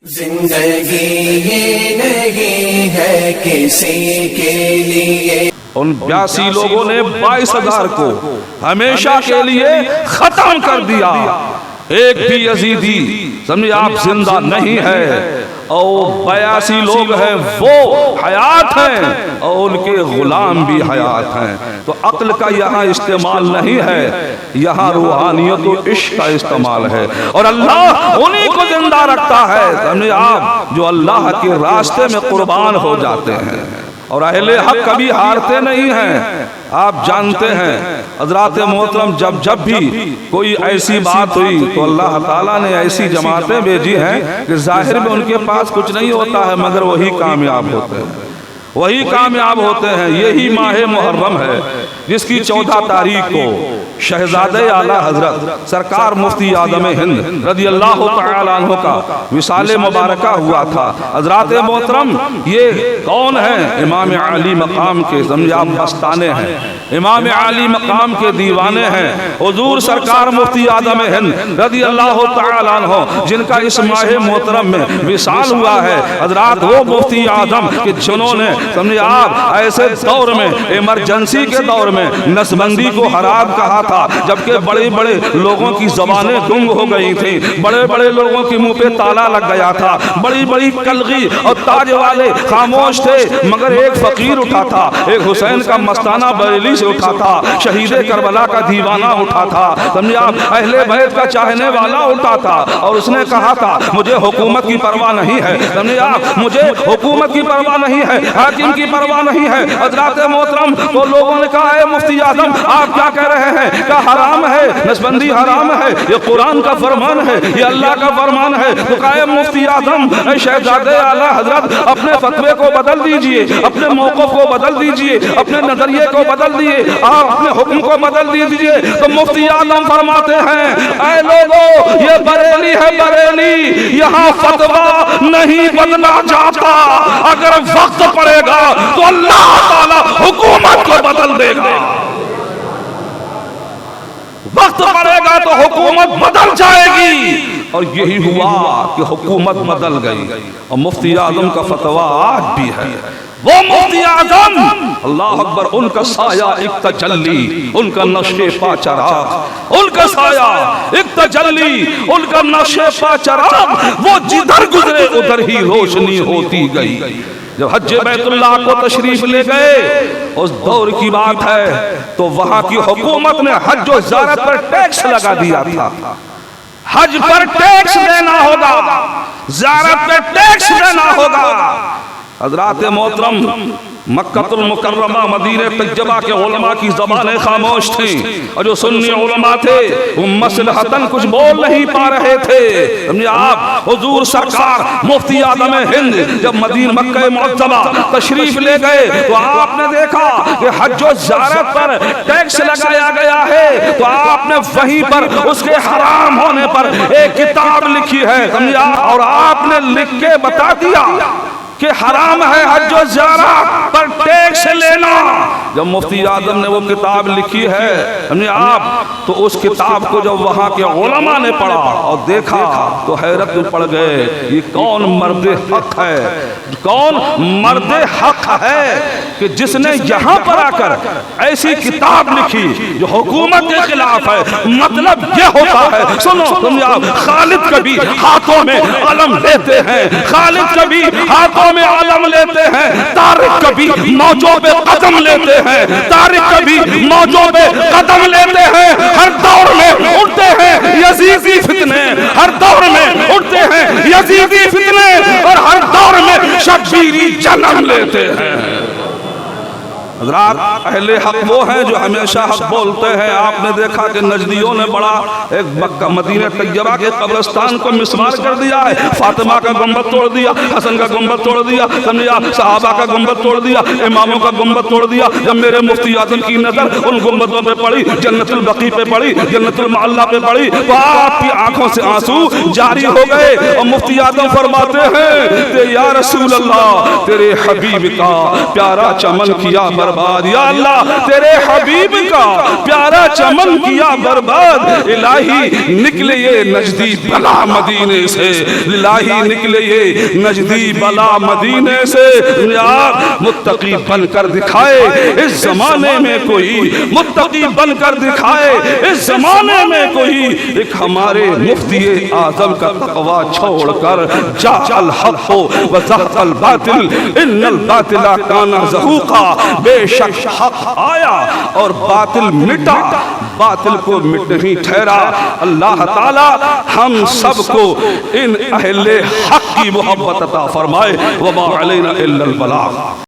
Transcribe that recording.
زندگی یہ نہیں ہے کسی کے لیے۔ ان 82 لوگوں نے 22,000 کو ہمیشہ کے لیے ختم کر دیا۔ ایک بھی یزیدی سمجھے آپ زندہ نہیں ہے، اور 82 لوگ ہیں وہ حیات ہیں اور ان کے غلام بھی حیات ہیں۔ تو عقل کا یہاں استعمال نہیں ہے، یہاں روحانیت و عشق کا استعمال ہے، اور اللہ انہی کو زندہ رکھتا ہے سمجھے آپ جو اللہ کے راستے میں قربان ہو جاتے ہیں۔ اور اہل حق کبھی ہارتے نہیں ہیں۔ آپ جانتے ہیں حضرات محترم، جب بھی کوئی ایسی بات ہوئی تو اللہ تعالیٰ نے ایسی جماعتیں بھیجی ہیں کہ ظاہر میں ان کے پاس کچھ نہیں ہوتا ہے، مگر وہی کامیاب ہوتے ہیں، وہی کامیاب ہوتے ہیں۔ یہی ماہ محرم ہے جس کی 14 تاریخ کو شہزادہ اعلیٰ حضرت سرکار مفتی اعظم ہند رضی اللہ تعالیٰ عنہ کا وصال مبارکہ ہوا تھا۔ حضرات محترم، یہ کون ہیں؟ امام عالی مقام کے سمجھے آپ مستانے ہیں، امام عالی مقام کے دیوانے ہیں، حضور سرکار مفتی اعظم ہند رضی اللہ تعالیٰ عنہ جن کا اس ماہ محترم میں وصال ہوا ہے۔ حضرات وہ مفتی اعظم کہ جنہوں نے سمجھے آپ ایسے دور میں، ایمرجنسی کے دور میں نسبندی کو حرام کہا تھا، جبکہ بڑے بڑے لوگوں کی زبانیں گنگ ہو گئی تھیں، بڑے بڑے لوگوں کے منہ پہ تالا لگ گیا تھا، بڑی بڑی کلغی اور تاج والے خاموش تھے، مگر ایک فقیر اٹھا تھا، ایک حسین کا مستانہ بریلی سے اٹھا تھا، شہید کربلا کا دیوانہ اٹھا تھا، سمجھے آپ اہل بیت کا چاہنے والا اٹھا تھا، اور اس نے کہا تھا مجھے حکومت کی پرواہ نہیں ہے، سمجھے آپ مجھے حکومت کی پرواہ نہیں ہے، حاکم کی پرواہ نہیں ہے۔ حضرات محترم، تو لوگوں نے کہا اے مفتی اعظم آپ کیا کہہ رہے ہیں؟ کیا حرام ہے؟ نسبندی حرام ہے؟ یہ قرآن کا فرمان ہے، یہ اللہ کا فرمان ہے۔ تو کہا اے مفتی اعظم، اے شہزادہ اعلیٰ حضرت، اپنے فتوے کو بدل دیجئے، اپنے موقف کو بدل دیجئے، اپنے نظریے کو بدل دیجئے، آپ اپنے حکم کو بدل دیجئے۔ تو مفتی اعظم فرماتے ہیں اے لوگوں، یہ بریلی ہے، بریلی، یہاں فتویٰ نہیں بدلا جاتا، اگر وقت پڑے گا تو اللہ تعالیٰ حکومت کو بدل دے گا، وقت پڑے گا تو حکومت بدل جائے گی۔ اور یہی ہوا کہ حکومت بدل گئی، اور مفتی اعظم کا فتویٰ آج بھی ہے۔ وہ مفتی اعظم، اللہ اکبر، ان کا سایہ ایک تجلی، ان کا نقش پا چراغ، ان کا سایہ ایک تجلی، ان کا نقش پا چراغ، وہ جدھر گزرے ادھر ہی روشنی ہوتی گئی۔ جب حج بیت اللہ کو تشریف لے گئے، اس دور کی بات ہے، تو وہاں کی حکومت نے حج و زیارت پر ٹیکس لگا دیا تھا۔ حج پر ٹیکس دینا ہوگا، زیارت پر ٹیکس دینا ہوگا۔ حضرات محترم، مکہ المکرمہ مدینہ طیبہ کے علماء کی زبانیں خاموش تھیں، اور جو سنی علماء تھے وہ مصلحتاً کچھ بول نہیں پا رہے تھے۔ سمجھے آپ حضور سرکار مفتی اعظم ہند جب مدینہ مکہ معظمہ تشریف لے گئے تو آپ نے دیکھا کہ حج و زیارت پر ٹیکس لگایا گیا ہے، تو آپ نے وہیں پر اس کے حرام ہونے پر ایک کتاب لکھی ہے، سمجھے، اور آپ نے لکھ کے بتا دیا کہ حرام ہے حج و زیارت پر ٹیکس لینا۔ جب مفتی اعظم نے وہ کتاب لکھی ہے ہمیں آپ، تو اس کتاب کو جب وہاں کے علماء نے پڑھا اور دیکھا تو حیرت میں پڑ گئے، یہ کون مرد حق ہے، کون مرد حق ہے کہ جس نے یہاں پر آ کر ایسی کتاب لکھی جو حکومت کے خلاف ہے۔ مطلب یہ ہوتا ہے، سنو تم آپ، خالد کبھی ہاتھوں میں علم لیتے ہیں، خالد کبھی ہاتھوں میں علم لیتے ہیں، طارق کبھی موجوں پہ قدم لیتے ہیں، طارق کبھی موجوں پہ قدم لیتے ہیں۔ ہر دور میں اٹھتے ہیں یزیدی فتنے، ہر دور میں اٹھتے ہیں یزیدی فتنے، اور ہر دور میں شبیری جنم لیتے ہیں۔ حضرات، اہل حق وہ ہیں جو ہمیشہ حق بولتے ہیں۔ آپ نے دیکھا کہ نجدیوں نے بڑا ایک مکہ مدینہ طیبہ کے قبرستان کو مسمار کر دیا ہے، فاطمہ کا گنبد توڑ دیا، حسن کا گنبد توڑ دیا، سمجھا صحابہ کا گنبد توڑ دیا، اماموں کا گنبد توڑ دیا۔ جب میرے مفتی اعظم کی نظر ان گنبدوں پہ پڑی، جنت البقیع پہ پڑی، جنت المعلا پہ پڑی، تو آپ کی آنکھوں سے آنسو جاری ہو گئے، اور مفتی اعظم فرماتے ہیں کہ یا رسول اللہ، تیرے حبیب کا پیارا چمن کیا برباد، یا اللہ تیرے حبیب کا پیارا چمن کیا برباد، الہی نکلے یہ نجدی بلا مدینے سے، الہی نکلے یہ نجدی بلا مدینے سے، یا متقی بن کر دکھائے اس زمانے میں کوئی، متقی بن کر دکھائے اس زمانے میں کوئی، ایک ہمارے مفتی اعظم کا تقوی چھوڑ کر جا الحق وزہق الباطل ان الباطل کان زہوقا، بے شک حق آیا اور باطل مٹا، باطل کو مٹ نہیں ٹھہرا۔ اللہ تعالی ہم سب کو ان اہل حق کی محبت عطا فرمائے، وما علینا الا البلاغ۔